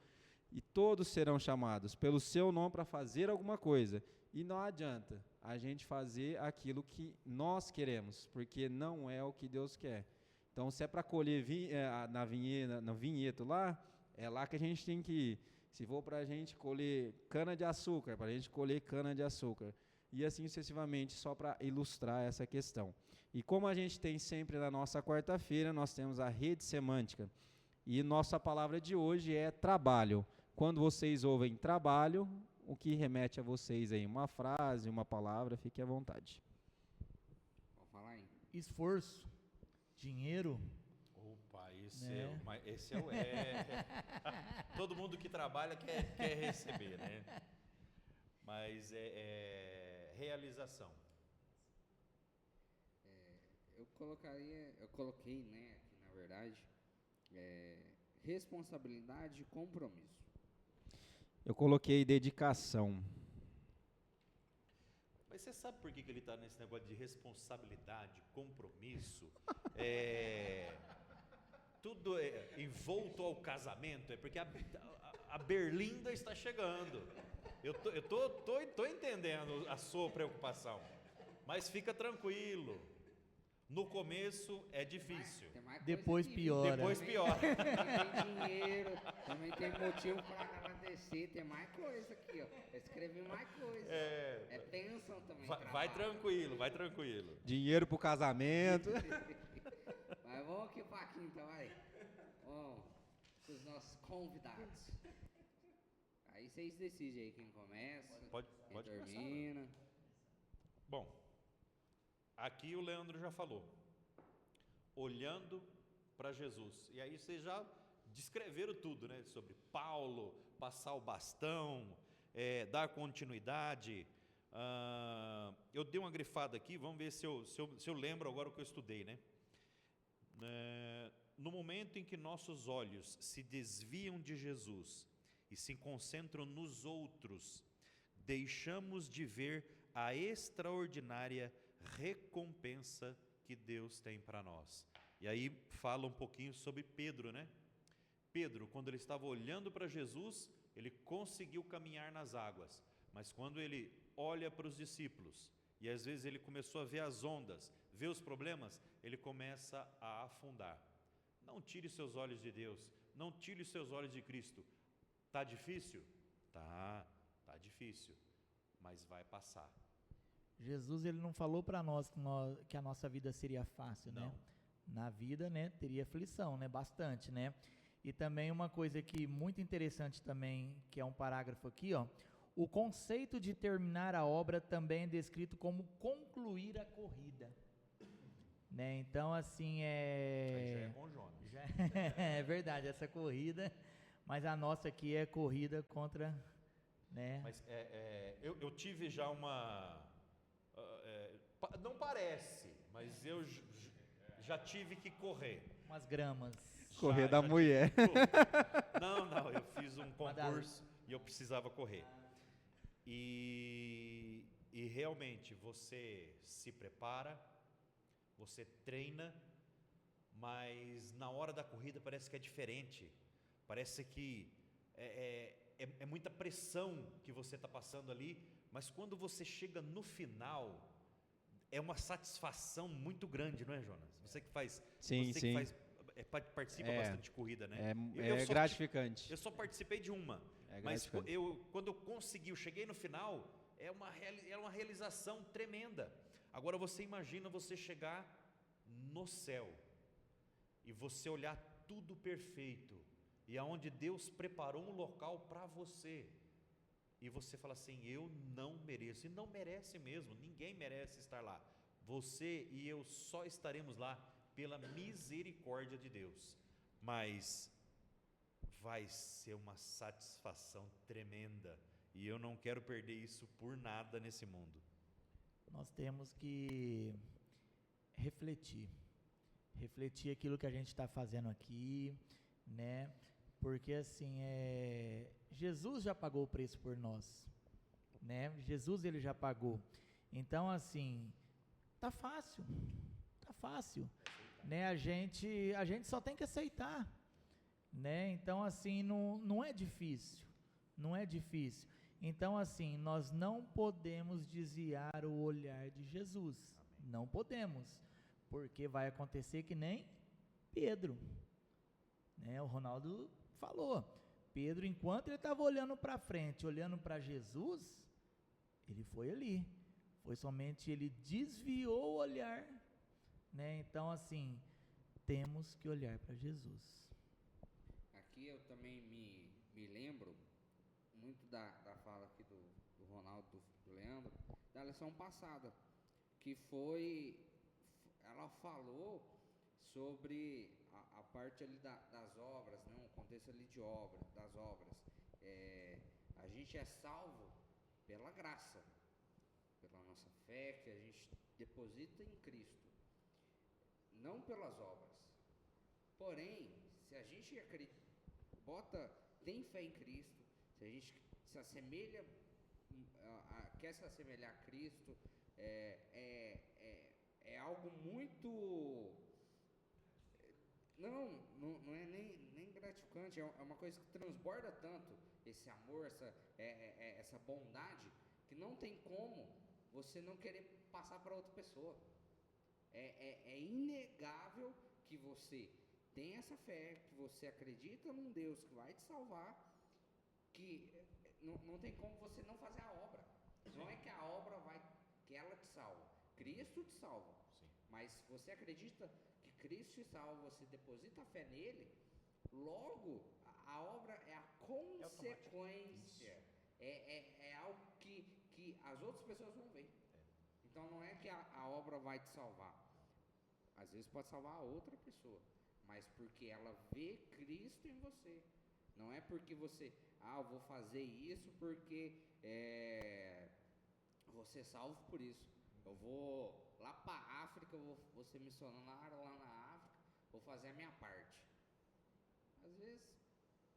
e todos serão chamados pelo seu nome para fazer alguma coisa. E não adianta a gente fazer aquilo que nós queremos, porque não é o que Deus quer. Então, se é para colher no vinhedo lá, é lá que a gente tem que ir. Se for para a gente colher cana-de-açúcar, para a gente colher cana-de-açúcar. E assim sucessivamente, só para ilustrar essa questão. E como a gente tem sempre na nossa quarta-feira, nós temos a rede semântica. E nossa palavra de hoje é trabalho. Quando vocês ouvem trabalho, o que remete a vocês aí? Uma frase, uma palavra, fique à vontade. Vou falar aí. Esforço, dinheiro. Opa, esse é o todo mundo que trabalha quer receber, né? Mas realização. Eu coloquei, né, aqui na verdade, responsabilidade e compromisso. Eu coloquei dedicação. Mas você sabe por que ele está nesse negócio de responsabilidade, compromisso, tudo envolto ao casamento? É porque a Berlinda está chegando. Eu tô entendendo a sua preocupação, mas fica tranquilo. No começo é difícil. Depois piora. Depois piora. Também tem dinheiro, também tem motivo para agradecer, tem mais coisa aqui, ó. Eu escrevi mais coisa. É bênção também. Vai tranquilo, vai tranquilo. Dinheiro pro casamento. Mas vamos aqui, Paquinho, então, vai. Vamos com os nossos convidados. Aí vocês decidem aí quem começa, Pode quem começar. termina. Bom, aqui o Leandro já falou. Olhando para Jesus. E aí vocês já descreveram tudo, né? Sobre Paulo, passar o bastão, dar continuidade. Eu dei uma grifada aqui, vamos ver se eu lembro agora o que eu estudei, né? No momento em que nossos olhos se desviam de Jesus e se concentram nos outros, deixamos de ver a extraordinária recompensa que Deus tem para nós. E aí fala um pouquinho sobre Pedro, né? Pedro, quando ele estava olhando para Jesus, ele conseguiu caminhar nas águas, mas quando ele olha para os discípulos, e às vezes ele começou a ver as ondas, ver os problemas, ele começa a afundar. Não tire seus olhos de Deus, não tire seus olhos de Cristo. Tá difícil? Tá difícil, mas vai passar. Jesus, ele não falou para nós que a nossa vida seria fácil, Não. né? Na vida, né, teria aflição, né? Bastante, né? E também uma coisa que muito interessante também, que é um parágrafo aqui, ó. O conceito de terminar a obra também é descrito como concluir a corrida, né? Então, assim, Aí já é com Jonas. é verdade, essa corrida, mas a nossa aqui é corrida contra, né? Mas eu tive já uma... não parece, mas eu já tive que correr. Umas gramas. Correr da Já mulher. tive que correr. Não, eu fiz um concurso e eu precisava correr. E realmente você se prepara, você treina, mas na hora da corrida parece que é diferente. Parece que é muita pressão que você está passando ali, mas quando você chega no final, é uma satisfação muito grande, não é, Jonas? Você que faz, Sim, você sim. que faz, participa bastante de corrida, né? É gratificante. Eu só participei de uma, mas quando eu consegui, eu cheguei no final, é uma realização tremenda. Agora você imagina você chegar no céu e você olhar tudo perfeito e aonde Deus preparou um local para você. E você fala assim, eu não mereço. E não merece mesmo, ninguém merece estar lá. Você e eu só estaremos lá pela misericórdia de Deus. Mas vai ser uma satisfação tremenda. E eu não quero perder isso por nada nesse mundo. Nós temos que refletir aquilo que a gente está fazendo aqui, né? Porque assim, Jesus já pagou o preço por nós, né? Jesus, ele já pagou. Então assim, tá fácil, né? A gente só tem que aceitar, né? Então assim, não é difícil. Então assim, nós não podemos desviar o olhar de Jesus. Amém. Não podemos, porque vai acontecer que nem Pedro, né? O Ronaldo falou, Pedro, enquanto ele estava olhando para frente, olhando para Jesus, ele foi ali, foi somente ele desviou o olhar, né? Então assim, temos que olhar para Jesus. Aqui eu também me lembro muito da fala aqui do Ronaldo, do Leandro, da lição passada, que ela falou sobre a parte ali das obras, né? O contexto ali das obras. A gente é salvo pela graça, pela nossa fé que a gente deposita em Cristo, não pelas obras. Porém, se a gente tem fé em Cristo, se a gente se assemelha, quer se assemelhar a Cristo, é algo muito... Não é nem gratificante, é uma coisa que transborda tanto esse amor, essa bondade, que não tem como você não querer passar para outra pessoa. É inegável que você tem essa fé, que você acredita num Deus que vai te salvar, que não tem como você não fazer a obra. Não é que a obra que ela te salva, Cristo te salva. Sim. Mas você acredita que Cristo te salva, você deposita a fé nele, logo a obra é a consequência, é algo que as outras pessoas vão ver. Então não é que a obra vai te salvar, às vezes pode salvar a outra pessoa, mas porque ela vê Cristo em você. Não é porque você, eu vou fazer isso porque vou ser salvo por isso. Eu vou lá para a África, vou ser missionário lá na África, vou fazer a minha parte. Às vezes,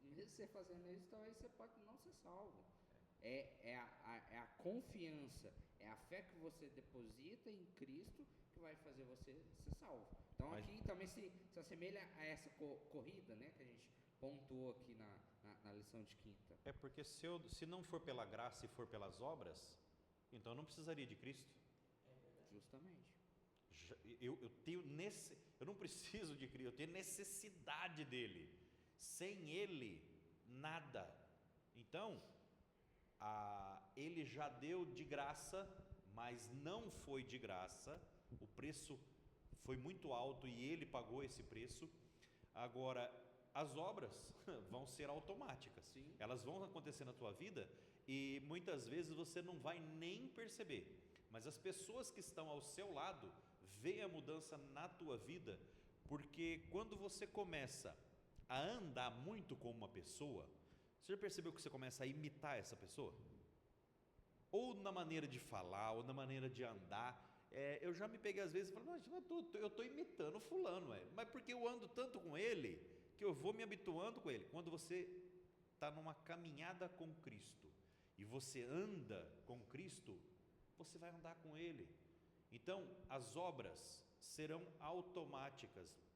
mesmo você fazendo isso, talvez você pode não ser salvo. É a confiança, é a fé que você deposita em Cristo que vai fazer você ser salvo. Então aqui também se assemelha a essa corrida, né, que a gente pontuou aqui na lição de quinta. É porque se não for pela graça e for pelas obras, então eu não precisaria de Cristo. Justamente. Eu não preciso de Cristo, eu tenho necessidade dele. Sem ele, nada. Então, ele já deu de graça, mas não foi de graça. O preço foi muito alto e ele pagou esse preço. Agora, as obras vão ser automáticas. Sim. Elas vão acontecer na tua vida e muitas vezes você não vai nem perceber. Mas as pessoas que estão ao seu lado veem a mudança na tua vida, porque quando você começa a andar muito com uma pessoa, você já percebeu que você começa a imitar essa pessoa? Ou na maneira de falar, ou na maneira de andar. Eu já me peguei às vezes e falo, eu estou imitando fulano, mas porque eu ando tanto com ele, que eu vou me habituando com ele. Quando você está numa caminhada com Cristo, e você anda com Cristo, você vai andar com ele. Então, as obras serão automáticas.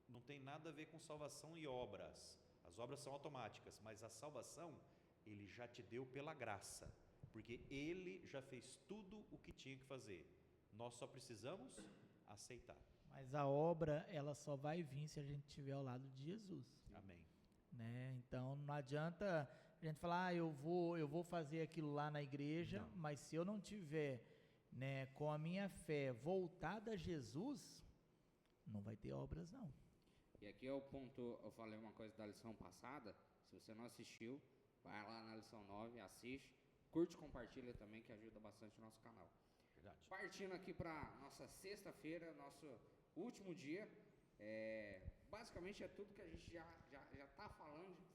Não tem nada a ver com salvação e obras. As obras são automáticas, mas a salvação, ele já te deu pela graça, porque ele já fez tudo o que tinha que fazer. Nós só precisamos aceitar. Mas a obra, ela só vai vir se a gente estiver ao lado de Jesus. Amém. Né? Então, não adianta a gente falar, eu vou fazer aquilo lá na igreja, Não. Mas se eu não tiver, né, com a minha fé voltada a Jesus, não vai ter obras não. E aqui é o ponto, eu falei uma coisa da lição passada, se você não assistiu, vai lá na lição 9, assiste, curte e compartilha também, que ajuda bastante o nosso canal. Verdade. Partindo aqui para nossa sexta-feira, nosso último dia, basicamente é tudo que a gente já está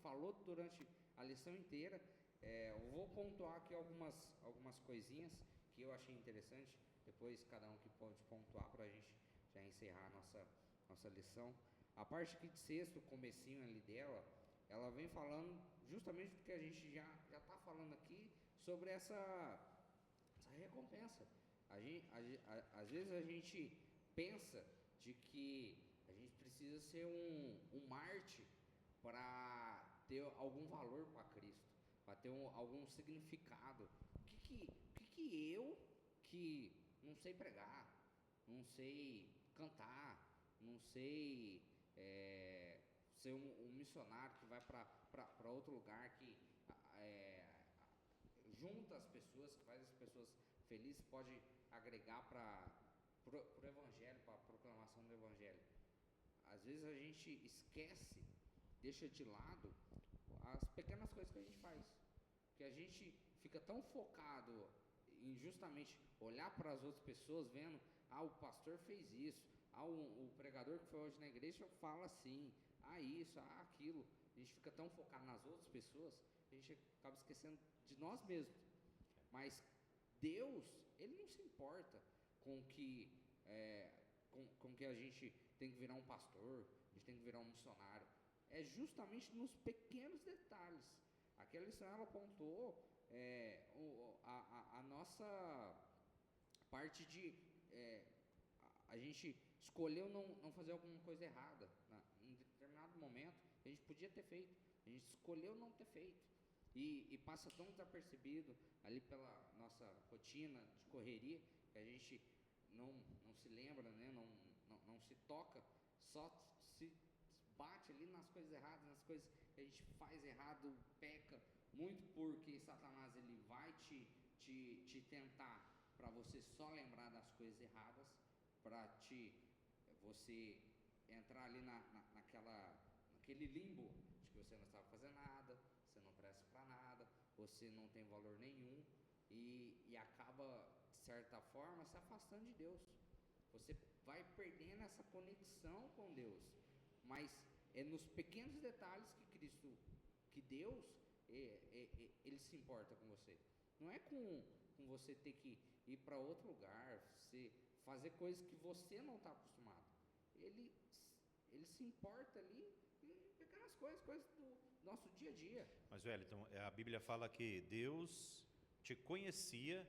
falou durante a lição inteira. Eu vou pontuar aqui algumas coisinhas que eu achei interessante, depois cada um que pode pontuar para a gente já encerrar a nossa lição. A parte aqui de sexto, o comecinho ali dela, ela vem falando justamente do que a gente já está falando aqui, sobre essa recompensa. Às vezes a gente pensa de que a gente precisa ser um Marte para ter algum valor para Cristo, para ter algum significado. O que eu, que não sei pregar, não sei cantar, não sei ser um missionário que vai para outro lugar, que junta as pessoas, que faz as pessoas felizes, pode agregar para o Evangelho, para a proclamação do Evangelho. Às vezes a gente esquece, deixa de lado as pequenas coisas que a gente faz, que a gente fica tão focado em justamente olhar para as outras pessoas, vendo, o pastor fez isso, o pregador que foi hoje na igreja fala assim, isso, aquilo. A gente fica tão focado nas outras pessoas, a gente acaba esquecendo de nós mesmos. Mas Deus, ele não se importa com que a gente tem que virar um pastor, a gente tem que virar um missionário. É justamente nos pequenos detalhes. Aquela lição ela apontou a nossa parte de a gente escolheu não fazer alguma coisa errada em determinado momento. A gente podia ter feito, a gente escolheu não ter feito e passa tão desapercebido ali pela nossa rotina de correria que a gente não se lembra, né? não se toca, só se bate ali nas coisas erradas, nas coisas que a gente faz errado, peca muito, porque Satanás ele vai te tentar para você só lembrar das coisas erradas, para você entrar ali naquele limbo de que você não estava fazendo nada, você não presta para nada, você não tem valor nenhum e acaba, de certa forma, se afastando de Deus. Você vai perdendo essa conexão com Deus, mas é nos pequenos detalhes que Deus, Ele se importa com você. Não é com você ter que ir para outro lugar, você fazer coisas que você não está acostumado. Ele se importa ali em pequenas coisas do nosso dia a dia. Mas, Wellington, a Bíblia fala que Deus te conhecia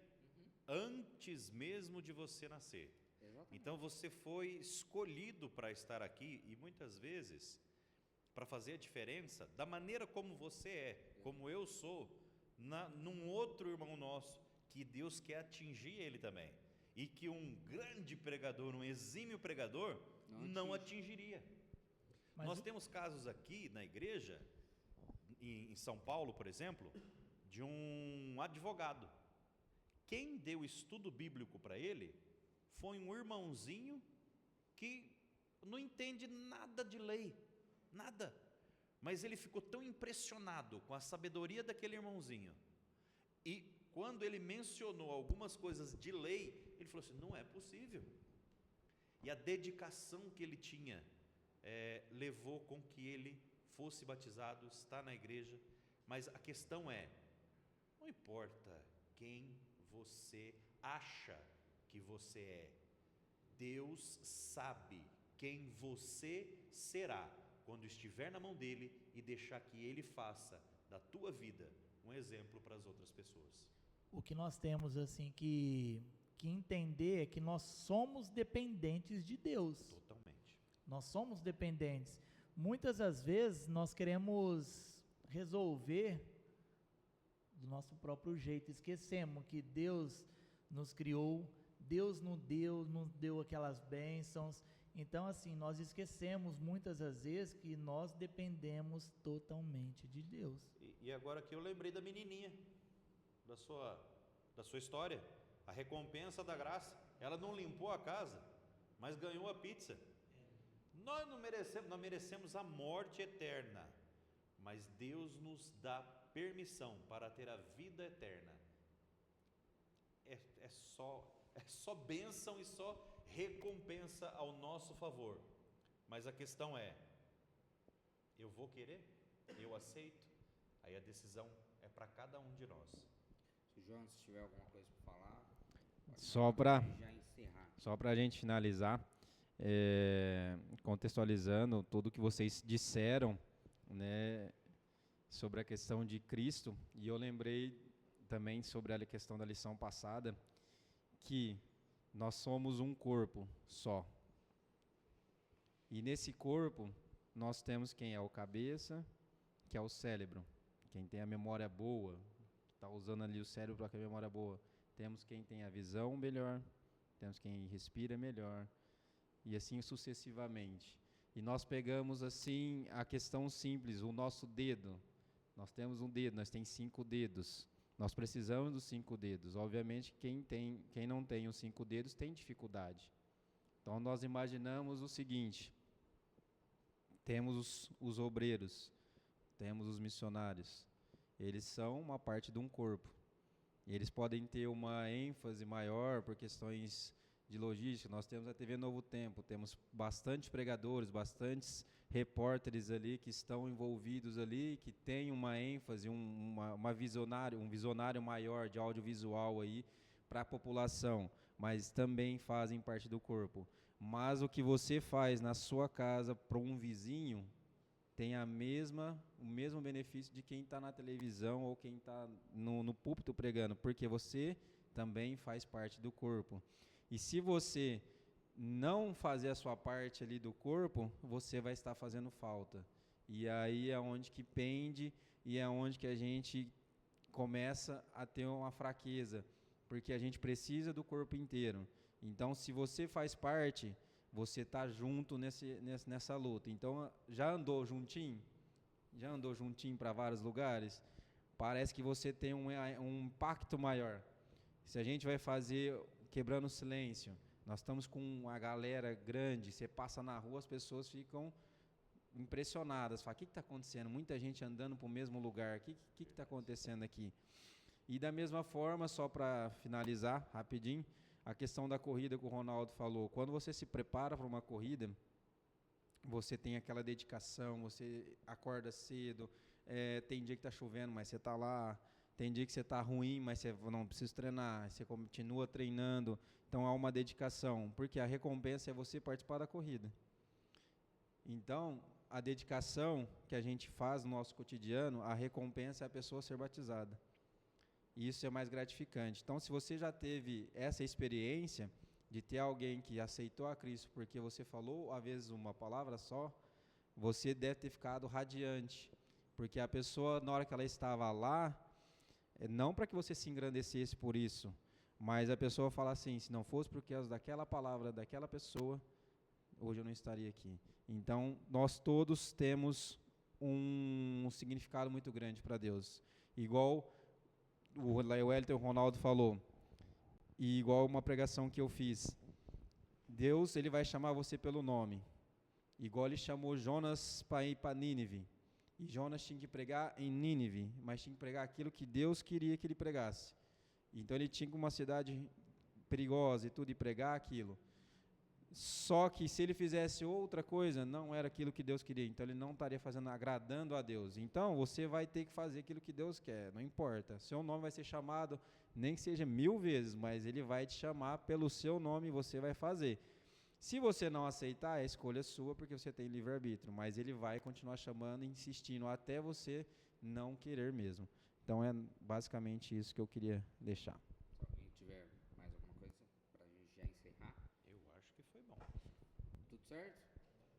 antes mesmo de você nascer. Exatamente. Então você foi escolhido para estar aqui e muitas vezes para fazer a diferença da maneira como você é, como eu sou, num outro irmão nosso, que Deus quer atingir ele também. E que um grande pregador, um exímio pregador, não atingiria. Nós temos casos aqui na igreja, em São Paulo, por exemplo, de um advogado. Quem deu estudo bíblico para ele foi um irmãozinho que não entende nada de lei, nada. Mas ele ficou tão impressionado com a sabedoria daquele irmãozinho. E quando ele mencionou algumas coisas de lei, ele falou assim, não é possível. E a dedicação que ele tinha levou com que ele fosse batizado, está na igreja. Mas a questão não importa quem você acha que você é, Deus sabe quem você será quando estiver na mão dele e deixar que ele faça da tua vida um exemplo para as outras pessoas. O que nós temos assim que entender é que nós somos dependentes de Deus. Totalmente. Nós somos dependentes. Muitas das vezes nós queremos resolver do nosso próprio jeito, esquecemos que Deus nos criou, Deus nos deu aquelas bênçãos. Então assim, nós esquecemos muitas das vezes que nós dependemos totalmente de Deus. E agora que eu lembrei da menininha, da sua história, a recompensa da graça, ela não limpou a casa, mas ganhou a pizza. Nós não merecemos a morte eterna, mas Deus nos dá permissão para ter a vida eterna. É só bênção e só recompensa ao nosso favor. Mas a questão eu vou querer? Eu aceito? Aí a decisão é para cada um de nós. Se o João tiver alguma coisa para falar, já encerrar. Só para a gente finalizar, contextualizando tudo que vocês disseram, né, sobre a questão de Cristo, e eu lembrei também sobre a questão da lição passada, que nós somos um corpo só. E nesse corpo, nós temos quem é o cabeça, que é o cérebro. Quem tem a memória boa, está usando ali o cérebro para ter a memória boa. Temos quem tem a visão melhor, temos quem respira melhor, e assim sucessivamente. E nós pegamos assim a questão simples, o nosso dedo. Nós temos um dedo, nós temos 5 dedos. Nós precisamos dos 5 dedos. Obviamente, quem não tem os 5 dedos tem dificuldade. Então, nós imaginamos o seguinte: temos os obreiros, temos os missionários. Eles são uma parte de um corpo. E eles podem ter uma ênfase maior por questões de logística. Nós temos a TV Novo Tempo, temos bastante pregadores, bastantes repórteres ali que estão envolvidos ali, que têm uma ênfase, um visionário maior de audiovisual aí para a população, mas também fazem parte do corpo. Mas o que você faz na sua casa para um vizinho tem o mesmo benefício de quem está na televisão ou quem está no púlpito pregando, porque você também faz parte do corpo. E se você não fazer a sua parte ali do corpo, você vai estar fazendo falta. E aí é onde que pende e é onde que a gente começa a ter uma fraqueza, porque a gente precisa do corpo inteiro. Então, se você faz parte, você está junto nessa luta. Então, já andou juntinho? Já andou juntinho para vários lugares? Parece que você tem um impacto maior. Se a gente vai fazer quebrando o silêncio, nós estamos com uma galera grande, você passa na rua, as pessoas ficam impressionadas, falam, o que está acontecendo? Muita gente andando para o mesmo lugar, o que está acontecendo aqui? E da mesma forma, só para finalizar rapidinho, a questão da corrida que o Ronaldo falou, quando você se prepara para uma corrida, você tem aquela dedicação, você acorda cedo, tem dia que está chovendo, mas você está lá, tem dia que você está ruim, mas você não precisa treinar, você continua treinando, então há uma dedicação, porque a recompensa é você participar da corrida. Então, a dedicação que a gente faz no nosso cotidiano, a recompensa é a pessoa ser batizada. E isso é mais gratificante. Então, se você já teve essa experiência de ter alguém que aceitou a Cristo porque você falou, às vezes, uma palavra só, você deve ter ficado radiante. Porque a pessoa, na hora que ela estava lá, não para que você se engrandecesse por isso, mas a pessoa fala assim, se não fosse por causa daquela palavra daquela pessoa, hoje eu não estaria aqui. Então, nós todos temos um significado muito grande para Deus. Igual o Wellington Ronaldo falou, e igual uma pregação que eu fiz, Deus, ele vai chamar você pelo nome, igual ele chamou Jonas para ir para Nínive, e Jonas tinha que pregar em Nínive, mas tinha que pregar aquilo que Deus queria que ele pregasse. Então ele tinha uma cidade perigosa e tudo, e pregar aquilo. Só que se ele fizesse outra coisa, não era aquilo que Deus queria, então ele não estaria agradando a Deus. Então você vai ter que fazer aquilo que Deus quer, não importa. Seu nome vai ser chamado, nem que seja 1000 vezes, mas ele vai te chamar pelo seu nome e você vai fazer. Se você não aceitar, é escolha sua, porque você tem livre-arbítrio, mas ele vai continuar chamando, insistindo, até você não querer mesmo. Então é basicamente isso que eu queria deixar. Se alguém tiver mais alguma coisa para a gente já encerrar. Eu acho que foi bom. Tudo certo?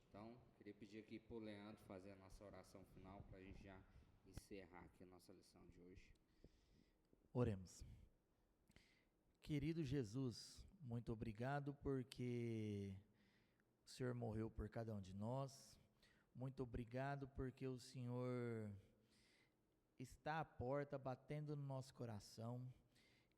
Então, queria pedir aqui para o Leandro fazer a nossa oração final para a gente já encerrar aqui a nossa lição de hoje. Oremos. Querido Jesus, muito obrigado porque o Senhor morreu por cada um de nós. Muito obrigado porque o Senhor está à porta, batendo no nosso coração.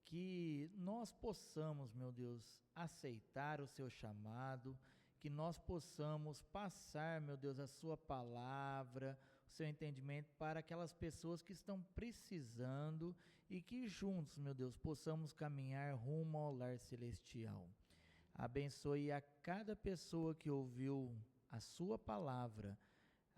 Que nós possamos, meu Deus, aceitar o seu chamado, que nós possamos passar, meu Deus, a sua palavra, o seu entendimento para aquelas pessoas que estão precisando e que juntos, meu Deus, possamos caminhar rumo ao lar celestial. Abençoe a cada pessoa que ouviu a sua palavra,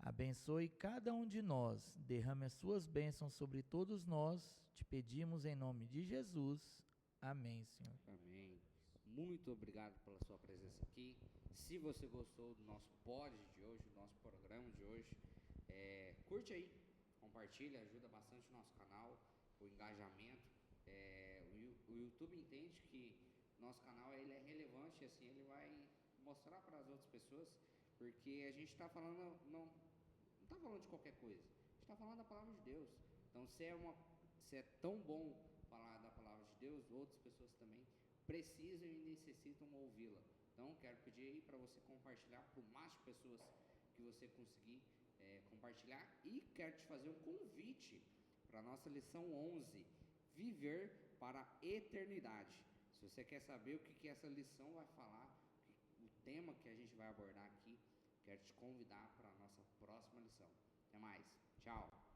abençoe cada um de nós, derrame as suas bênçãos sobre todos nós, te pedimos em nome de Jesus, amém, Senhor. Amém. Muito obrigado pela sua presença aqui. Se você gostou do nosso pod de hoje, do nosso programa de hoje, curte aí, compartilha, ajuda bastante o nosso canal, o engajamento. O YouTube entende que nosso canal ele é relevante, assim, ele vai mostrar para as outras pessoas, porque a gente está falando, não está falando de qualquer coisa, a gente está falando da palavra de Deus. Então, se é tão bom falar da palavra de Deus, outras pessoas também precisam e necessitam ouvi-la. Então, quero pedir aí para você compartilhar para o máximo de pessoas que você conseguir compartilhar. E quero te fazer um convite para a nossa lição 11, Viver para a Eternidade. Se você quer saber o que essa lição vai falar, o tema que a gente vai abordar aqui, quero te convidar para a nossa próxima lição. Até mais. Tchau.